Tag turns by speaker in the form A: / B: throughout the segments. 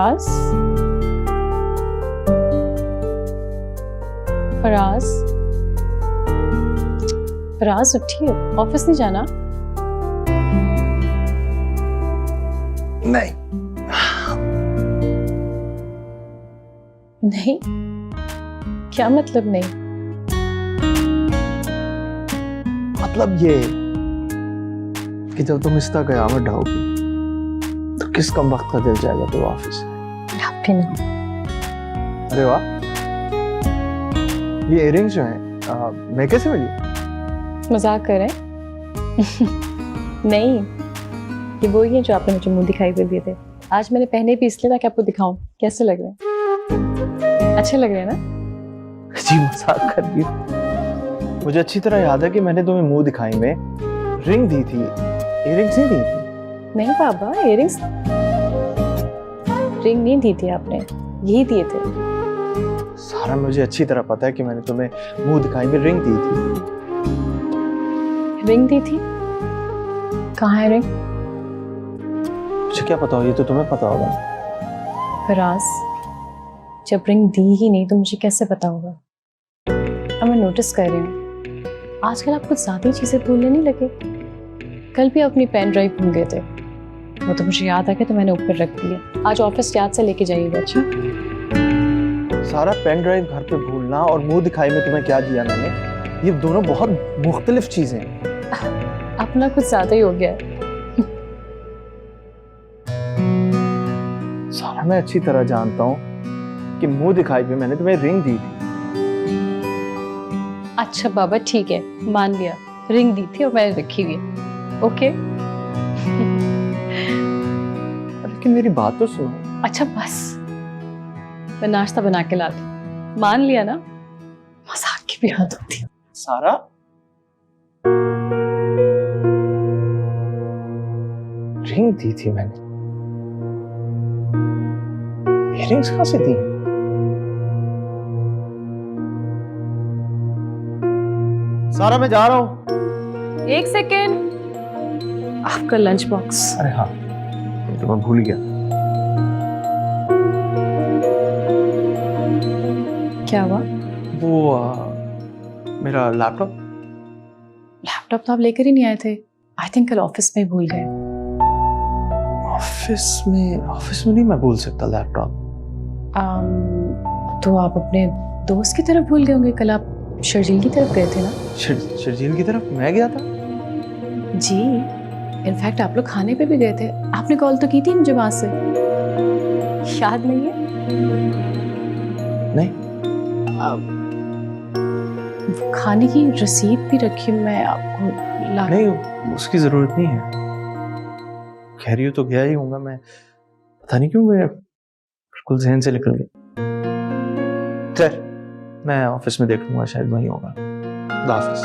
A: फराज, फराज, फराज उठिए, ऑफिस नहीं जाना?
B: नहीं।
A: नहीं? क्या मतलब नहीं?
B: मतलब ये कि जब तुम इसका कयामत ढाओगी तो किस कम वक्त का दिल जाएगा तो ऑफिस।
A: आप भी नहीं।
B: अरे वाह, ये इयररिंग्स जो हैं मैं कैसे मिली?
A: मजाक कर रहे हैं? नहीं, ये वो ही है जो आपने मुझे मुंह दिखाई हुए दिए थे। आज मैंने पहने भी इसलिए ताकि आपको दिखाऊं कैसे लग रहे हैं। अच्छे लग रहे हैं ना?
B: जी मजाक कर रही हूँ। मुझे अच्छी तरह याद है कि मैंने तुम्हें मुंह दिखाई में रिंग दी थी, इयररिंग्स नहीं दी थी।
A: नहीं बाबा, इयररिंग्स रिंग नहीं दी थी आपने, यही दिए थे।
B: सारा मुझे अच्छी तरह पता है कि मैंने तुम्हें मुंह दिखाई में रिंग दी थी।
A: रिंग दी थी? कहाँ है रिंग?
B: मुझे क्या पता हो, ये तो तुम्हें पता होगा।
A: फराज, जब रिंग दी ही नहीं तो मुझे कैसे पता होगा? अब मैं नोटिस कर रही हूँ आजकल आप कुछ ज्यादा ही चीजें भूलने नहीं लगे। कल भी अपनी पेन ड्राइव भूल गए थे, वो तो मुझे याद आ गया तो मैंने ऊपर रख दिया। आज ऑफिस याद से लेके जाइएगा। अच्छा?
B: सारा पेन ड्राइव घर पे भूलना और मुंह दिखाई में तुम्हें क्या दिया मैंने, ये दोनों बहुत मुख्तलिफ चीजें हैं।
A: अपना कुछ ज्यादा ही हो गया है।
B: सारा मैं अच्छी तरह जानता हूँ कि मुंह दिखाई में मैंने तुम्हें रिंग दी थी।
A: अच्छा बाबा ठीक है, मान लिया, रिंग दी थी और मैंने रखी हुई है। ओके?
B: लेकिन मेरी बात तो सुनो।
A: अच्छा बस, मैं नाश्ता बना के लाती। मान लिया ना? मजाक की भी हद होती है।
B: सारा, रिंग दी थी मैंने, इयररिंग्स कहां से दी हैं? सारा मैं जा रहा हूं।
A: एक सेकेंड, आपका लंच बॉक्स।
B: अरे हाँ, ये तो मैं भूल गया।
A: क्या हुआ?
B: वो मेरा लैपटॉप।
A: लैपटॉप तो आप लेकर ही नहीं आए थे। आई थिंक कल ऑफिस में ही भूल गए।
B: ऑफिस में नहीं मैं भूल सकता लैपटॉप।
A: तो आप अपने दोस्त की तरफ भूल गए होंगे। कल आप शर्जील की तरफ गए थे ना?
B: शर्जील की तरफ मैं गया था?
A: जी, इनफैक्ट आप लोग खाने पे भी गए थे। आपने कॉल तो की थी मुझे वहां से, याद नहीं है?
B: नहीं।
A: वो खाने की रसीद भी रखी, मैं आपको ला।
B: नहीं, उसकी जरूरत नहीं है। कह रही हो तो गया ही होऊंगा मैं, पता नहीं क्यों मैं बिल्कुल जहन से निकल गया। खैर, मैं ऑफिस में देख लूंगा, शायद वहीं होगा। खुदा हाफिज।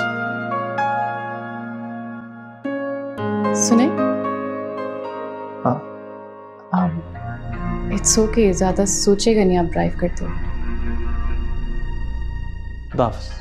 A: सुने?
B: हाँ।
A: इट्स ओके, ज्यादा सोचेगा नहीं आप ड्राइव करते हो।
B: खुदा हाफिज।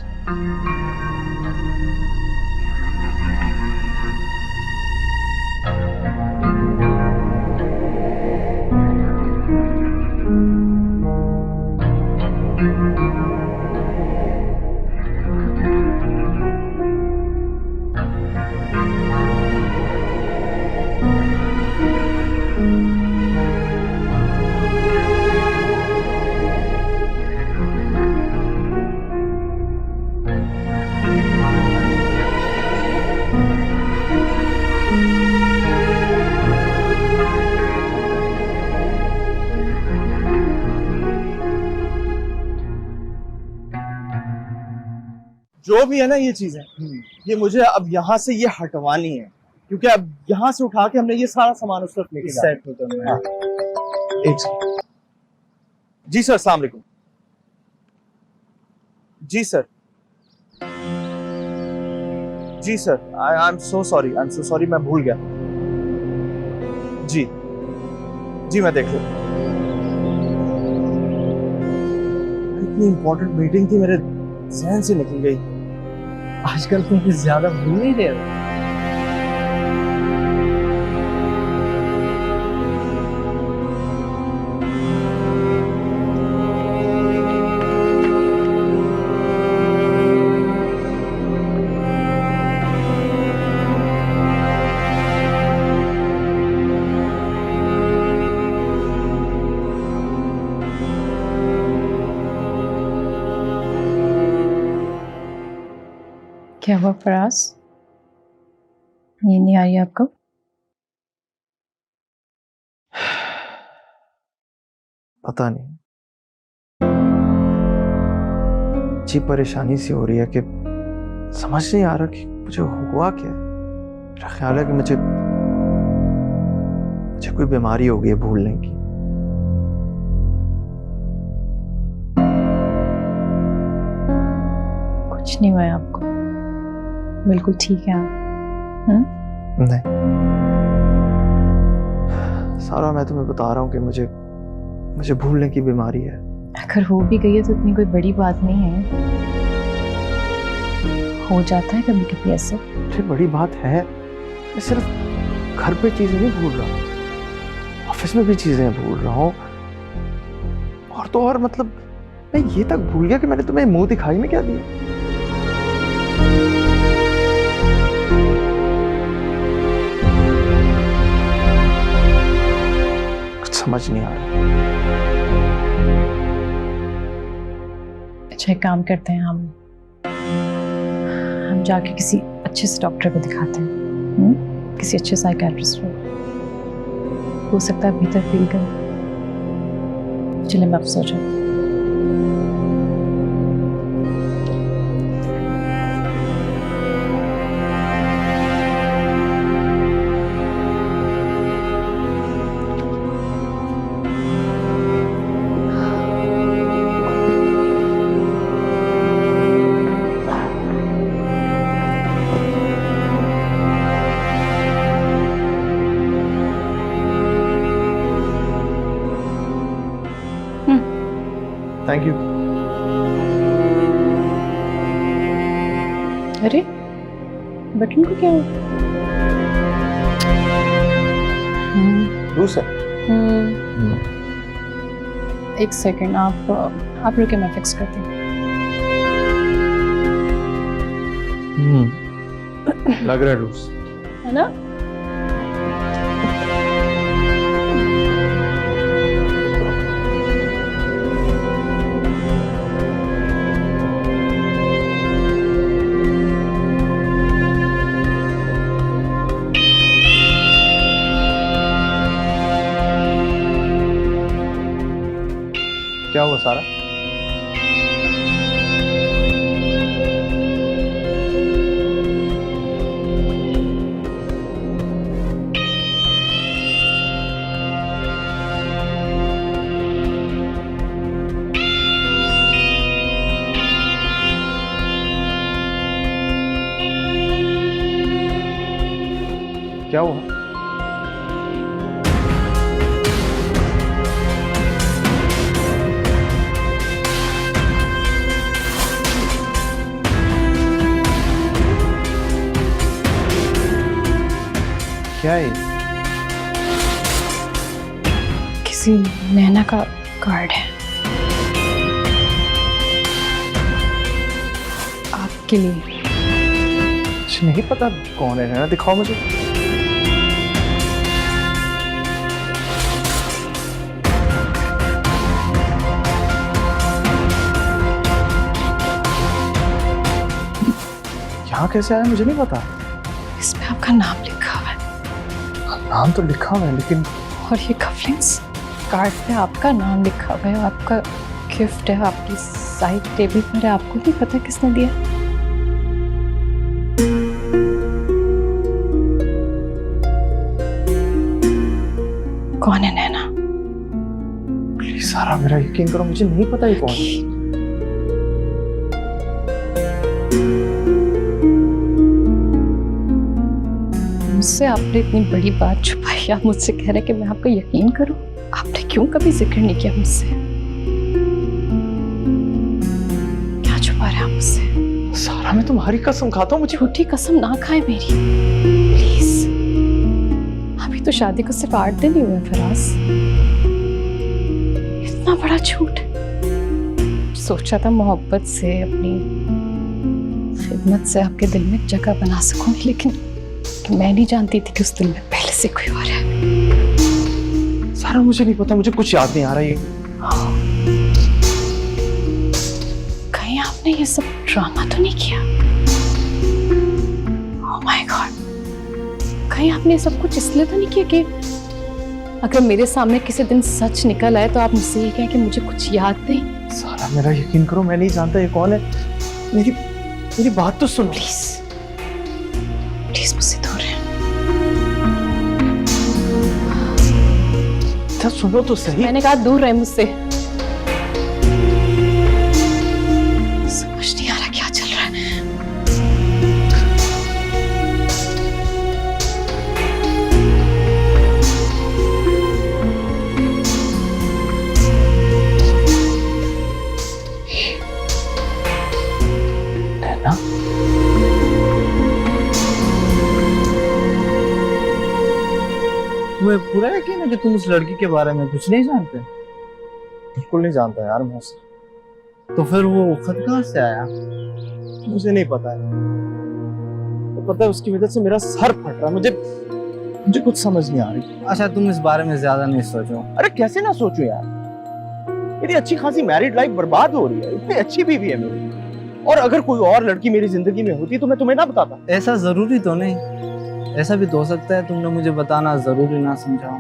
C: जो भी है ना ये चीजें, ये मुझे अब यहाँ से ये हटवानी है, क्योंकि अब यहाँ से उठा के हमने ये सारा सामान उस तरफ लेके जाना है। हाँ। एक सेकंड। जी सर, अस्सलाम वालेकुम। जी सर, जी sir, I am so sorry, मैं भूल गया। जी जी, मैं देख लेता हूँ। इतनी इंपॉर्टेंट मीटिंग थी, मेरे जहन से निकल गई। आजकल तुम कुछ ज्यादा भूल नहीं रहे हो।
A: क्या हुआ फराज? नींद नहीं आ रही आपको?
B: पता नहीं, जी परेशानी सी हो रही है कि समझ नहीं आ रहा कि मुझे हुआ क्या है। मेरा ख्याल है कि मुझे कोई बीमारी हो गई है भूलने की।
A: कुछ नहीं हुआ है आपको, बिल्कुल ठीक है आप।
B: नहीं सारा, मैं तुम्हें बता रहा हूँ कि मुझे भूलने की बीमारी है।
A: अगर हो भी गई है तो इतनी कोई बड़ी बात नहीं है, हो जाता है कभी कभी ऐसे।
B: ये बड़ी बात है, मैं सिर्फ घर पे चीजें नहीं भूल रहा, ऑफिस में भी चीजें भूल रहा हूँ। और तो और मतलब मैं ये तक भूल गया कि मैंने तुम्हें मुंह दिखाई में क्या दिया। कुछ समझ नहीं आ रहा।
A: अच्छा एक काम करते हैं, हम जाके किसी अच्छे से डॉक्टर को दिखाते हैं, किसी अच्छे साइकियाट्रिस्ट को। हो सकता है भीतर फील कर। चलिए मैं अब सो जाऊँ।
B: Thank you.
A: अरे बटन को क्या हुआ?
B: लूज है।
A: एक सेकंड, आप रुके, मैं फिक्स करती हूँ।
B: लग रहा है लूज
A: है ना?
B: क्या हुआ सारा? क्या हुआ? क्या है?
A: किसी नैना का कार्ड है आपके लिए।
B: कुछ नहीं पता कौन है ना, दिखाओ मुझे। यहाँ कैसे आया मुझे नहीं पता।
A: इसमें आपका नाम लिखा हुआ है।
B: नाम तो लिखा हुआ है लेकिन।
A: और ये कफलिंग्स कार्ड पे आपका नाम लिखा हुआ है, आपका गिफ्ट है, आपकी साइड टेबल पर है। आपको नहीं पता किसने दिया? कौन है नैना?
B: प्लीज सारा मेरा यकीन करो, मुझे नहीं पता ये कौन है।
A: मुझसे आपने इतनी बड़ी बात छुपाई, आप मुझसे कह रहे कि मैं आपको यकीन करूं? आपने क्यों कभी जिक्र नहीं किया मुझसे? क्या छुपा रहे हैं आप मुझसे?
B: सारा मैं तुम्हारी कसम खाता हूँ, मुझे।
A: झूठी कसम ना खाए मेरी, प्लीज। अभी तो शादी को सिर्फ 8 दिन ही हुए फराज, इतना बड़ा झूठ। सोचा था मोहब्बत से, अपनी खिदमत से आपके दिल में जगह बना सकूंगी, लेकिन मैं नहीं जानती थी कि उस दिल में पहले से कोई और है।
B: सारा मुझे नहीं पता, मुझे कुछ याद नहीं आ रहा ये।
A: कहीं आपने ये सब ड्रामा तो नहीं किया? माय गॉड, कहीं आपने ये सब कुछ इसलिए तो नहीं किया कि अगर मेरे सामने किसी दिन सच निकल आए तो आप मुझसे ये कहें कि मुझे कुछ याद नहीं?
B: सारा मेरा यकीन करो, मैं नहीं जानता ये कौन है। मेरी मेरी बात तो सुनो
A: प्लीज प्लीज मुझसे दूर रहे।
B: अच्छा सुनो तो सही।
A: मैंने कहा दूर रहे मुझसे। समझ नहीं आ रहा क्या चल रहा है।
B: नैना,
C: तुम्हें पूरा यकीन है कि तुम उस लड़की के बारे में कुछ नहीं जानते? बिल्कुल नहीं जानता यार मैं उसे। तो फिर वो खत कहाँ से आया? मुझे नहीं पता है। तो पता है उसकी वजह से मेरा सर फट रहा है। मुझे कुछ समझ नहीं आ रही।
D: अच्छा तुम इस बारे में ज्यादा नहीं सोचो।
C: अरे कैसे ना सोचूं यार, मेरी अच्छी खासी मैरिड लाइफ बर्बाद हो रही है। इतनी अच्छी बीवी है मेरी, और अगर कोई और लड़की मेरी जिंदगी में होती तो मैं तुम्हें ना बताता।
D: ऐसा जरूरी तो नहीं, ऐसा भी तो हो सकता है तुमने मुझे बताना जरूरी ना समझा हो।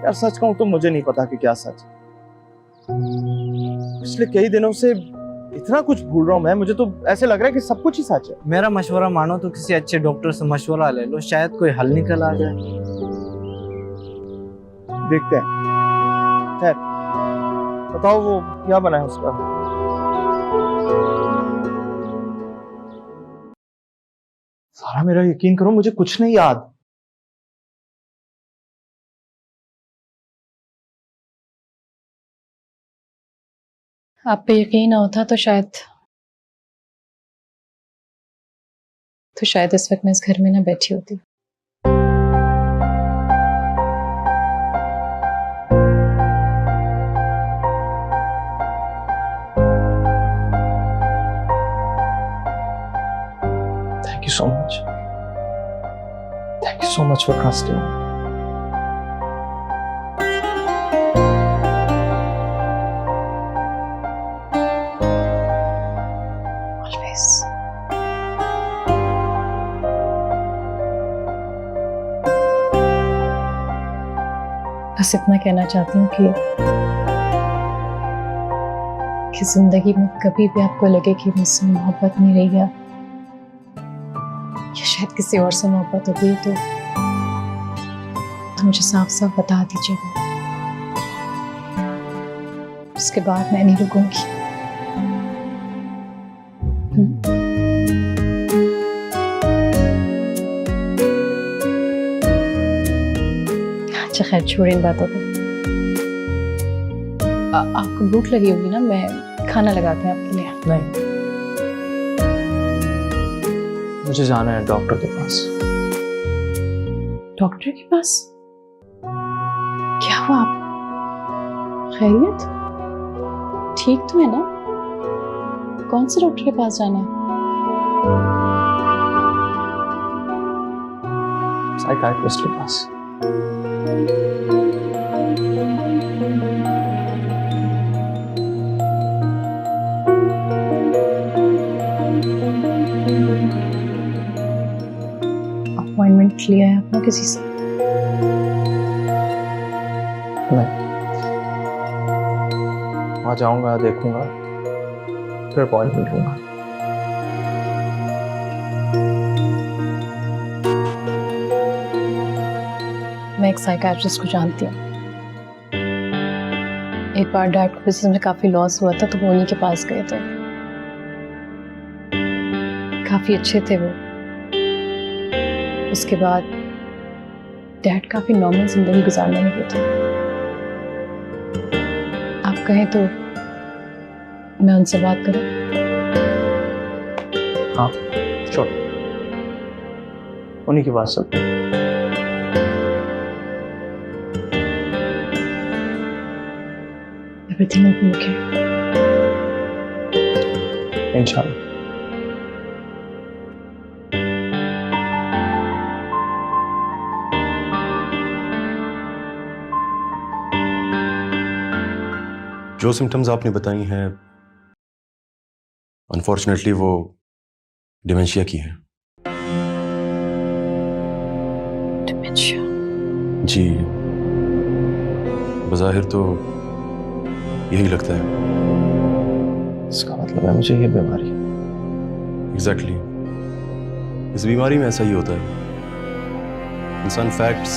C: यार सच कहूं तो मुझे नहीं पता कि क्या सच है। पिछले कई दिनों से इतना कुछ भूल रहा हूं मैं, मुझे तो ऐसे लग रहा है कि सब कुछ ही सच है।
D: मेरा मशवरा मानो तो किसी अच्छे डॉक्टर से मशवरा ले लो, शायद कोई हल निकल आ जाए।
C: देखते हैं। खैर बताओ वो क्या बना है उसका? सारा मेरा यकीन करो, मुझे कुछ नहीं याद।
A: आप पे यकीन ना होता तो शायद इस वक्त मैं इस घर में ना बैठी होती।
B: Thank you so much. Thank you so much for trusting.
A: Always. बस इतना कहना चाहती हूँ कि जिंदगी में कभी भी आपको लगे कि मुझसे मोहब्बत नहीं रही है या शायद किसी और से मोहब्बत हो गई तो मुझे साफ साफ बता दीजिएगा। उसके बाद मैं नहीं रुकूंगी। अच्छा खैर छोड़ इन बातों को। आपको भूख लगी होगी ना, मैं खाना लगाते हैं आपके लिए।
B: नहीं, मुझे जाना है डॉक्टर के पास।
A: डॉक्टर के पास? क्या हुआ? आप खैरियत? ठीक तो है ना? कौन से डॉक्टर के पास जाना है?
B: साइकियाट्रिस्ट के पास।
A: अपॉइंटमेंट लिया है आपने किसी से?
B: नहीं, वहां जाऊंगा, देखूंगा, फिर अपॉइंटमेंट लूंगा।
A: मैं एक साइकियाट्रिस्ट को जानती हूँ। एक बार डैड को बिजनेस में काफी लॉस हुआ था तो वो उन्हीं के पास गए थे। काफी अच्छे थे वो। उसके बाद डैड काफी नॉर्मल जिंदगी गुजारने लगे थे। आप कहें तो मैं उनसे बात करूं?
B: हाँ श्योर, उन्हीं की बात सब।
A: Everything will be okay.
B: इंशाल्लाह।
E: जो सिम्टम्स आपने बताई हैं अनफॉर्चुनेटली वो डिमेंशिया की हैं। जी, बज़ाहिर तो यही लगता है।
B: इसका मतलब है मुझे ये बीमारी।
E: एग्जैक्टली इस बीमारी में ऐसा ही होता है। इंसान फैक्ट्स,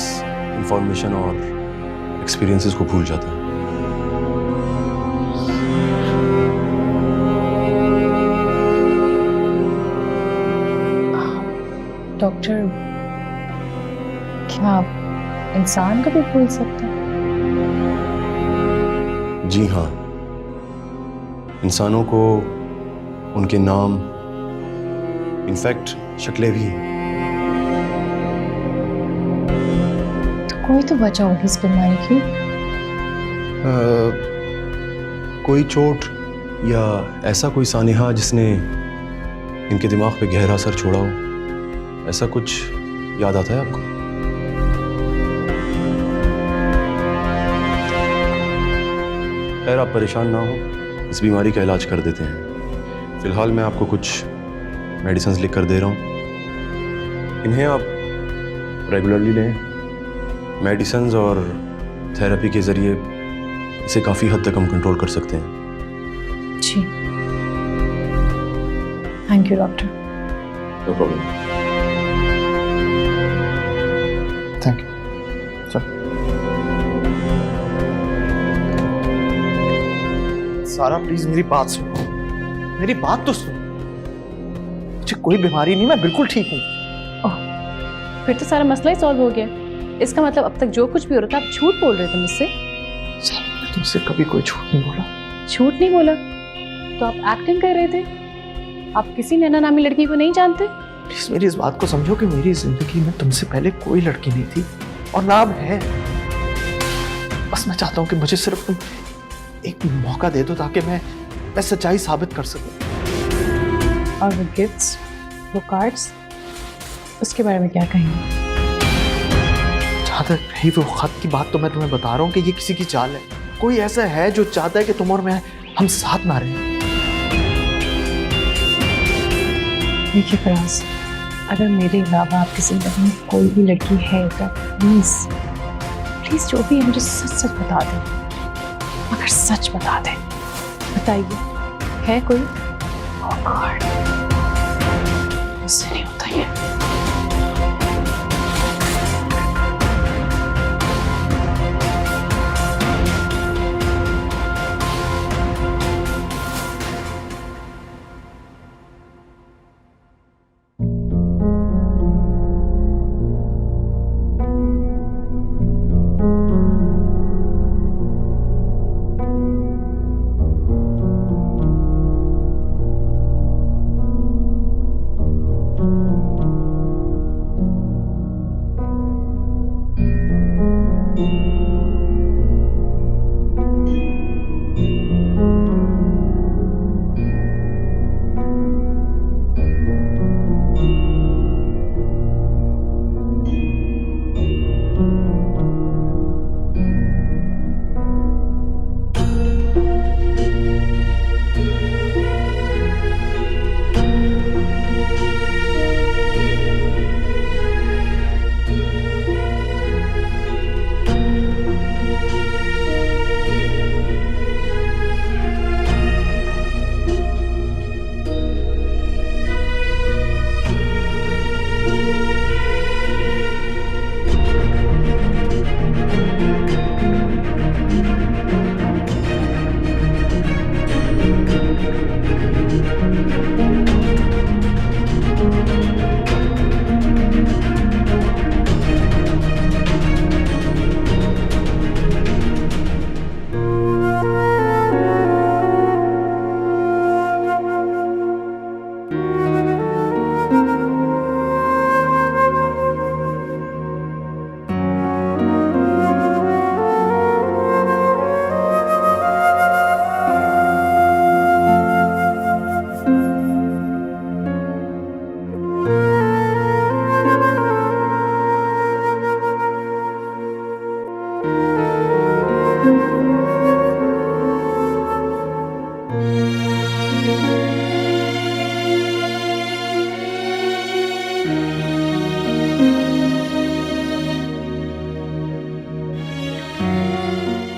E: इंफॉर्मेशन और एक्सपीरियंसेस को भूल जाता है।
A: डॉक्टर, क्या आप इंसान को भी भूल सकते हैं?
E: जी हाँ, इंसानों को उनके नाम, इनफैक्ट शक्लें भी।
A: तो कोई तो वजह होगी इस बीमारी की।
E: कोई चोट या ऐसा कोई सानेहा जिसने इनके दिमाग पे गहरा असर छोड़ा हो, ऐसा कुछ याद आता है आपको? खैर, आप परेशान ना हो, इस बीमारी का इलाज कर देते हैं। फिलहाल मैं आपको कुछ मेडिसिन लिख कर दे रहा हूँ, इन्हें आप रेगुलरली लें। मेडिसिन और थेरेपी के ज़रिए इसे काफ़ी हद तक हम कंट्रोल कर सकते हैं।
A: जी, thank you doctor.
E: No problem.
B: Thank you. चल। सारा प्लीज मेरी बात सुनो, मेरी बात तो सुनो। मुझे कोई बीमारी नहीं, मैं बिल्कुल ठीक हूँ।
A: फिर तो सारा मसला ही सॉल्व हो गया। इसका मतलब अब तक जो कुछ भी हो रहा था आप झूठ बोल रहे थे मुझसे।
B: मैं तुमसे कभी कोई झूठ नहीं बोला।
A: झूठ नहीं बोला तो आप एक्टिंग कर रहे थे। आप किसी नैना नामी लड़की को नहीं जानते।
B: प्लीज मेरी इस बात को समझो कि मेरी जिंदगी में तुमसे पहले कोई लड़की नहीं थी और ना अब है। बस मैं चाहता हूँ कि मुझे सिर्फ तुम एक मौका दे दो ताकि मैं सच्चाई साबित कर सकूं।
A: और वो गिफ्ट्स, वो कार्ड्स, उसके बारे में क्या कहेंगे?
B: जहाँ तक रही वो खत की बात, तो मैं तुम्हें बता रहा हूँ कि ये किसी की चाल है। कोई ऐसा है जो चाहता है कि तुम और मैं हम साथ ना रहें।
A: देखिए फराज, अगर मेरे अलावा आपकी जिंदगी में कोई भी लड़की है तो प्लीज प्लीज जो भी है मुझे सच सच बता दें। मगर सच बता दें। बताइए, है कोई? Oh God, मुझसे नहीं होता ये।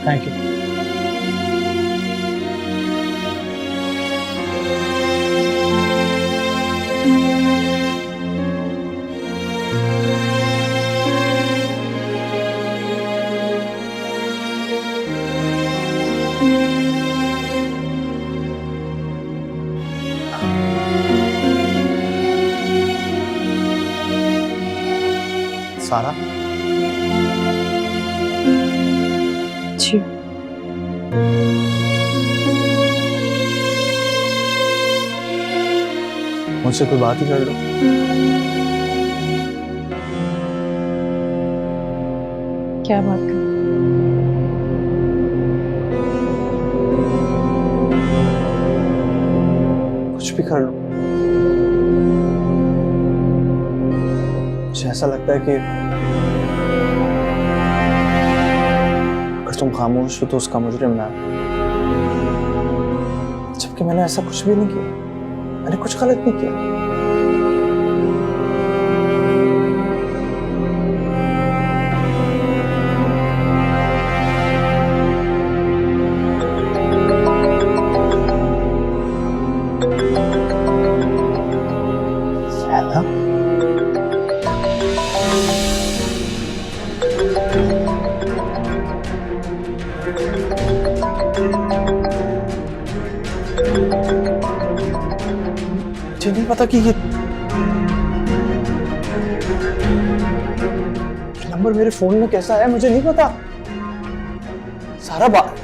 B: Thank you. सारा,
A: जी
B: मुझसे कोई बात ही कर लो।
A: क्या बात कर?
B: कुछ भी कर लो। मुझे ऐसा लगता है कि अगर तुम खामोश हो तो उसका मुजरिम मैं, जबकि मैंने ऐसा कुछ भी नहीं किया, मैंने कुछ गलत नहीं किया। है ना? मुझे नहीं पता कि ये नंबर मेरे फोन में कैसा है, मुझे नहीं पता। सारा बात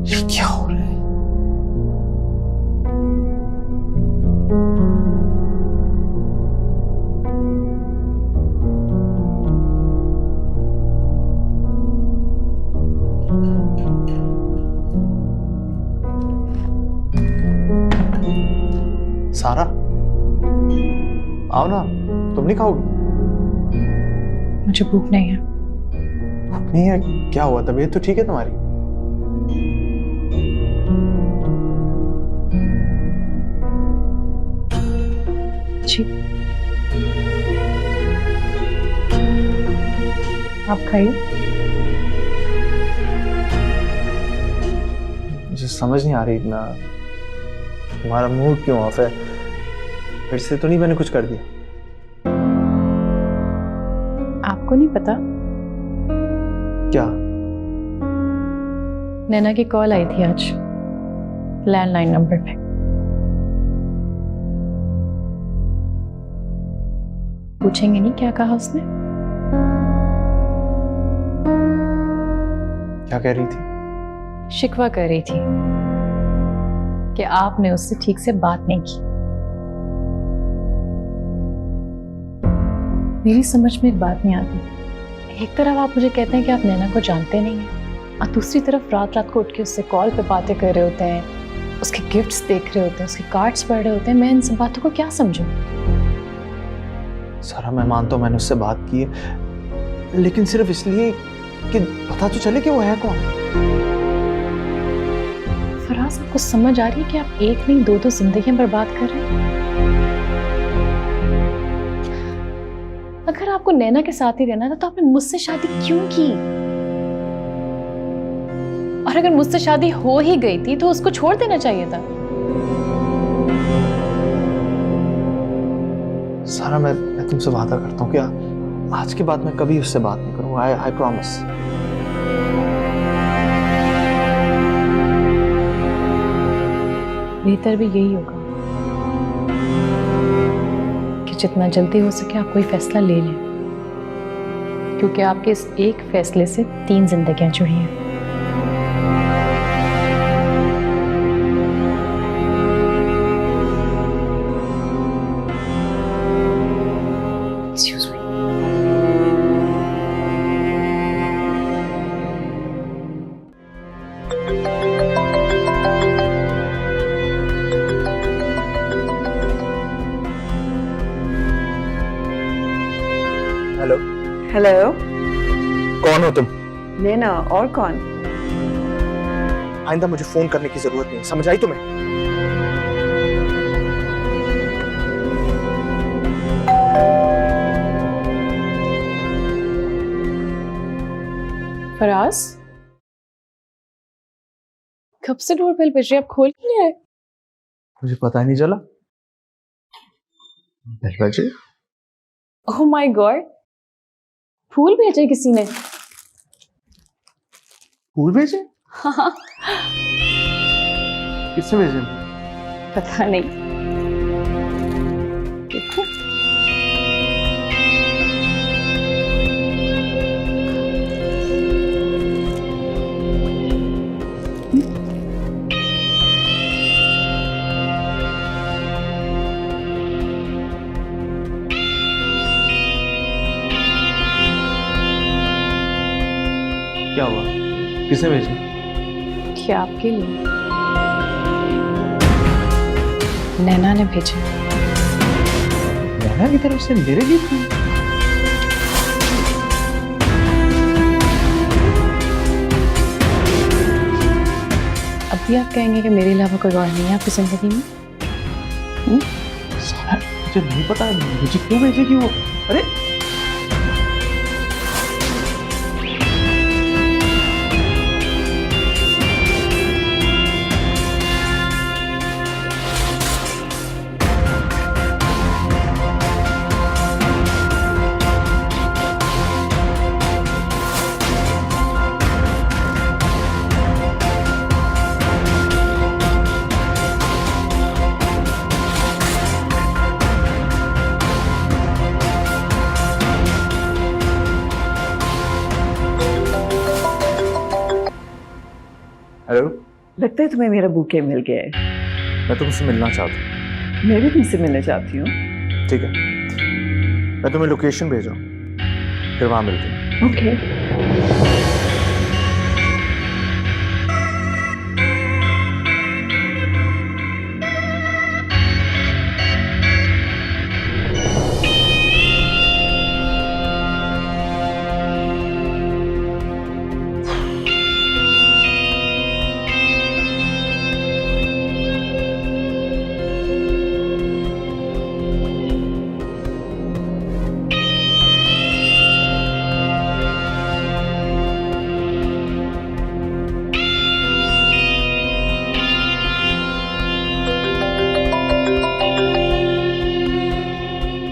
B: ये क्या हो रहा है? सारा, आओ ना, तुम नहीं खाओगी?
A: मुझे भूख नहीं है।
B: भूख नहीं है? क्या हुआ, तबीयत तो ठीक है तुम्हारी?
A: जी आप खाइए।
B: मुझे समझ नहीं आ रही इतना, तुम्हारा मूड क्यों ऑफ है? फिर से तो नहीं मैंने कुछ कर दिया?
A: आपको नहीं पता?
B: क्या?
A: नैना की कॉल आई थी आज लैंडलाइन नंबर पे। पूछेंगे नहीं क्या कहा उसने?
B: क्या कह रही थी?
A: शिकवा कर रही थी कि आपने उससे ठीक से बात नहीं की। मेरी समझ में एक बात नहीं आती। एक तरफ आप मुझे कहते हैं कि आप नैना को जानते नहीं हैं, और दूसरी तरफ रात रात को उठ के उससे कॉल पे बातें कर रहे होते हैं, उसके गिफ्ट्स देख रहे होते हैं, उसके कार्ड्स पढ़ रहे होते हैं। मैं इन सब बातों को क्या समझूं?
B: सारा, मैं मानता हूं मैंने उससे बात की है, लेकिन सिर्फ इसलिए कि पता तो चले कि वो है कौन।
A: फराज, आपको समझ आ रही है कि आप एक नहीं दो जिंदगियां बर्बाद कर रहे हैं? अगर आपको नैना के साथ ही रहना था तो आपने मुझसे शादी क्यों की? और अगर मुझसे शादी हो ही गई थी तो उसको छोड़ देना चाहिए था।
B: सारा, मैं तुमसे वादा करता हूँ कि आज के बाद मैं कभी उससे बात नहीं करूंगा। I promise.
A: बेहतर भी यही होगा कि जितना जल्दी हो सके आप कोई फैसला ले लें, क्योंकि आपके इस एक फैसले से 3 जिंदगियां जुड़ी हैं। Excuse me.
B: हेलो।
F: हेलो,
B: कौन हो तुम?
F: नैना। और कौन?
B: आइंदा मुझे फोन करने की जरूरत नहीं, समझ आई तुम्हें?
A: फराज, कब से डोरबेल बज रही है, आप खोल क्यों नहीं आए?
B: मुझे पता ही नहीं चला। बेल बजे।
A: ओह माय गॉड, फूल भेजे किसी ने?
B: फूल भेजे?
A: हाँ,
B: किसने भेजे?
A: पता नहीं। देखो,
B: क्या हुआ? किसने भेजे?
A: क्या आपके लिए? नैना ने भेजे।
B: नैना की तरफ से मेरे लिए क्यों?
A: अब भी आप कहेंगे कि मेरे अलावा कोई और नहीं है आपकी जिंदगी में?
B: सारा मुझे नहीं पता मुझे क्यों भेजेगी वो। अरे हेलो,
F: लगता है तुम्हें मेरा बुके मिल गया है।
B: मैं तुमसे मिलना चाहता हूँ।
F: मैं भी तुमसे मिलना चाहती हूँ।
B: ठीक है, मैं तुम्हें लोकेशन भेजा, फिर वहां मिलते हैं।
F: ओके।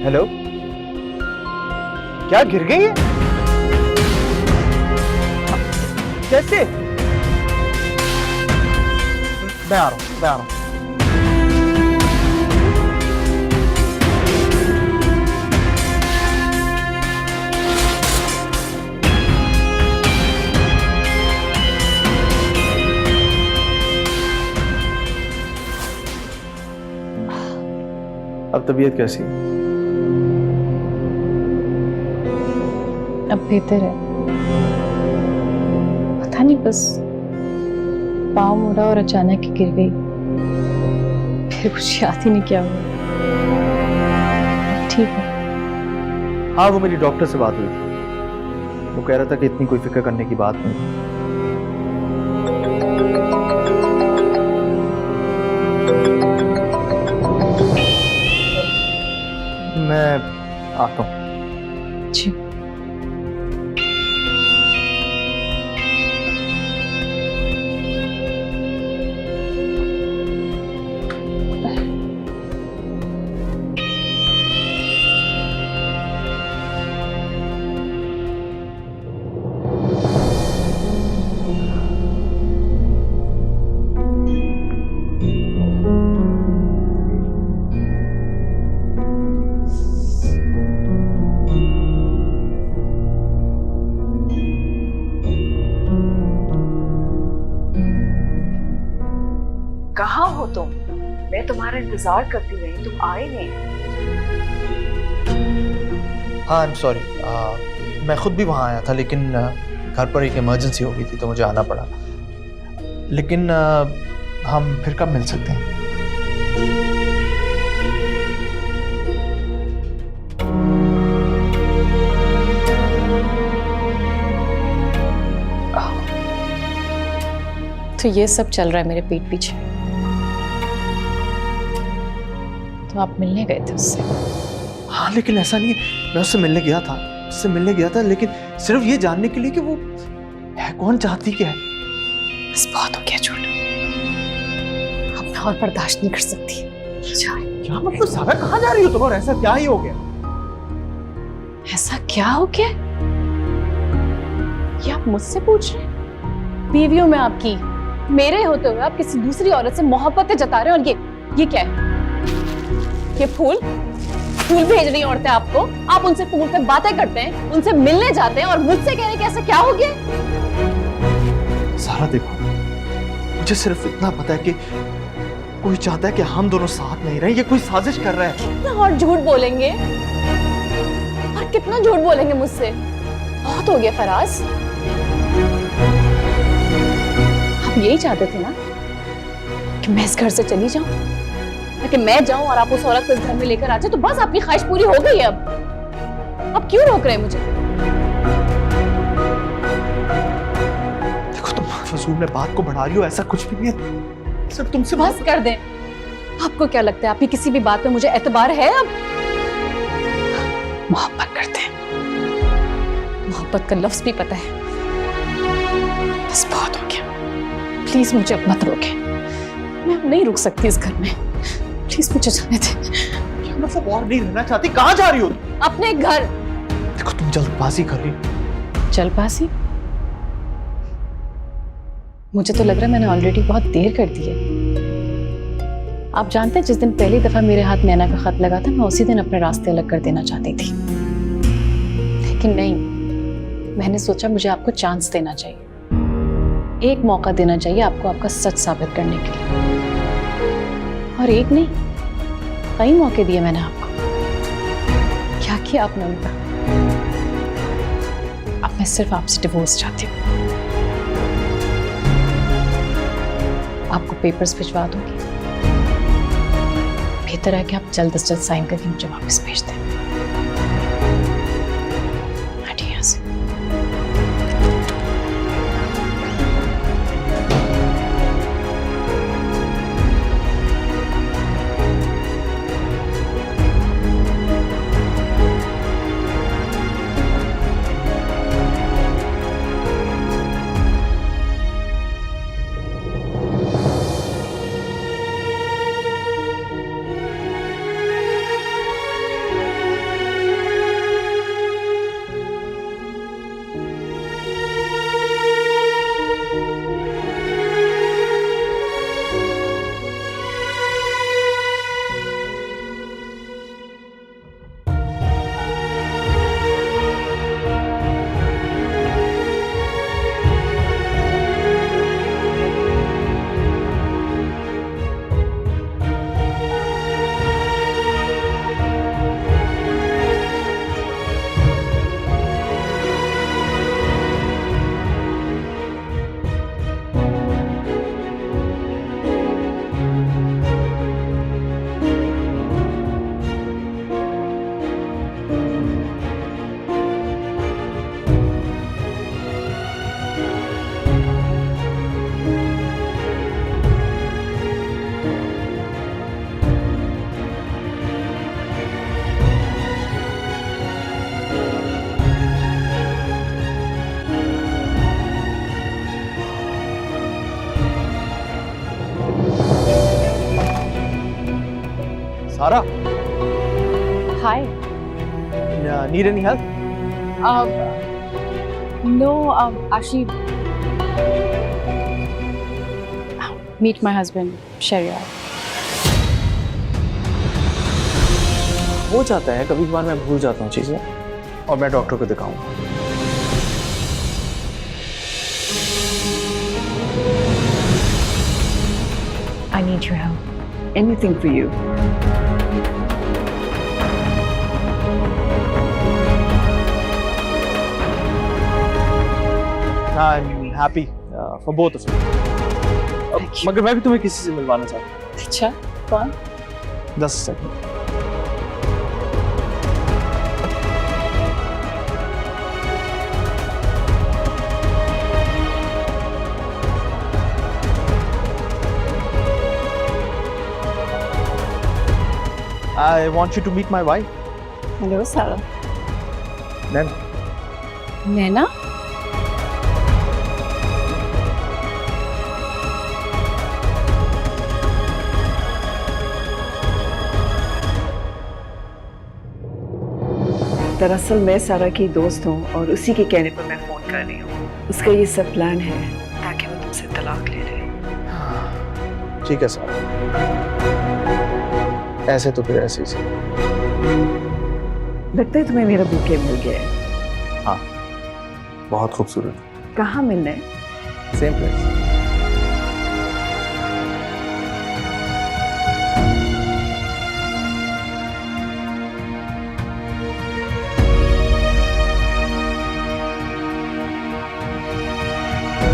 B: हेलो, क्या गिर गई है? कैसे? मैं आ रहा हूं, मैं आ रहा हूं। अब तबीयत कैसी है?
A: अब बेहतर है। पता नहीं, बस पाँव मुड़ा और अचानक ही गिर गई, फिर कुछ याद ही नहीं क्या हुआ। ठीक है।
B: हाँ, वो मेरी डॉक्टर से बात हुई थी। वो कह रहा था कि इतनी कोई फिक्र करने की बात नहीं। मैं आता हूँ।
A: जी।
F: कहाँ हो तुम? मैं तुम्हारा इंतजार करती रही, तुम आए नहीं।
B: हाँ, आई एम सॉरी। मैं खुद भी वहाँ आया था, लेकिन घर पर एक इमरजेंसी हो गई थी तो मुझे आना पड़ा। लेकिन हम फिर कब मिल सकते हैं?
A: तो ये सब चल रहा है मेरे पीठ पीछे। तो आप मिलने गए थे उससे?
B: हाँ, लेकिन ऐसा नहीं है। मैं उससे मिलने गया था, लेकिन सिर्फ ये जानने के लिए कि वो कौन चाहती क्या है?
A: बस बहुत हो गया झूठ, अब मैं और बर्दाश्त नहीं कर सकती।
C: क्या मतलब सारा, कहाँ जा रही हो तुम और ऐसा क्या ही हो गया?
A: ऐसा क्या हो गया? ये आप मुझसे पूछ रहे हैं? बीवी हूं मैं आपकी, मेरे होते हुए आप किसी दूसरी औरत से मोहब्बतें जता रहे हो। और ये क्या है? ये फूल भेज रही औरतें आपको, आप उनसे फोन पे बातें करते हैं, उनसे मिलने जाते हैं और मुझसे कह रहे हैं कि ऐसा क्या हो गया?
C: सारा देखो, मुझे सिर्फ इतना पता है कि कोई चाहता है कि हम दोनों साथ नहीं रहे, ये कोई साजिश कर रहा है।
A: कितना और झूठ बोलेंगे, और कितना झूठ बोलेंगे मुझसे? बहुत हो गया फराज। आप यही चाहते थे ना कि मैं इस घर से चली जाऊं, ताकि मैं जाऊं और आप उस औरत को इस घर में लेकर आ जाए, तो बस आपकी ख्वाहिश पूरी हो गई है। अब क्यों रोक रहे हैं मुझे?
C: देखो तुम फजूल में बात को बढ़ा रही हो, ऐसा कुछ भी नहीं है। सिर्फ तुमसे
A: बस कर दें। आपको क्या लगता है आपकी किसी भी बात पे मुझे एतबार है? अब मोहब्बत करते हैं, मोहब्बत का लफ्ज भी पता है। बस बहुत हो गया, प्लीज मुझे अब मत रोके। मैं अब नहीं रुक सकती इस घर में, प्लीज मुझे जाने दे।
C: क्या मतलब और नहीं रहना चाहती? कहाँ जा रही हो?
A: अपने घर।
C: देखो तुम जल्दबाजी कर रही हो।
A: जल्दबाजी? मुझे तो लग रहा है मैंने ऑलरेडी बहुत देर कर दी है। आप जानते हैं जिस दिन पहली दफा मेरे हाथ नैना का खत लगा था, मैं उसी दिन अपने रास्ते अलग कर देना चाहती थी, लेकिन नहीं, मैंने सोचा मुझे आपको चांस देना चाहिए, एक मौका देना चाहिए आपको आपका सच साबित करने के लिए। और एक नहीं, कई मौके दिए मैंने आपको। क्या किया आपने उनका? अब मैं सिर्फ आपसे डिवोर्स चाहती हूँ। आपको पेपर्स भिजवा दूंगी, बेहतर है कि आप जल्द से जल्द साइन करके मुझे वापस भेज दें। हटिए यहाँ से।
C: Sara,
A: hi.
C: Need any help?
A: No, actually, meet my husband, Shariar.
B: हो जाता है, कभी कभार मैं भूल जाता हूँ चीजें, और मैं डॉक्टर को दिखाऊंगा।
F: I need your help. Anything for you.
C: I'm happy for both of you. मगर मैं भी तुम्हें किसी से मिलवाना चाहता हूँ।
A: अच्छा, कौन?
C: 10 second. I want you to meet my wife.
A: Hello, Sarah.
C: Then
A: नैना?
F: दरअसल मैं सारा की दोस्त हूँ और उसी के कहने पर मैं फोन कर रही हूँ। उसका ये सब प्लान है ताकि वो तुमसे तलाक ले ले।
B: ठीक है सारा, ऐसे तो फिर ऐसे ही सही।
F: लगता है तुम्हें मेरा बुके मिल गया है।
B: हाँ, बहुत खूबसूरत।
F: कहाँ मिलना है?
B: Same place.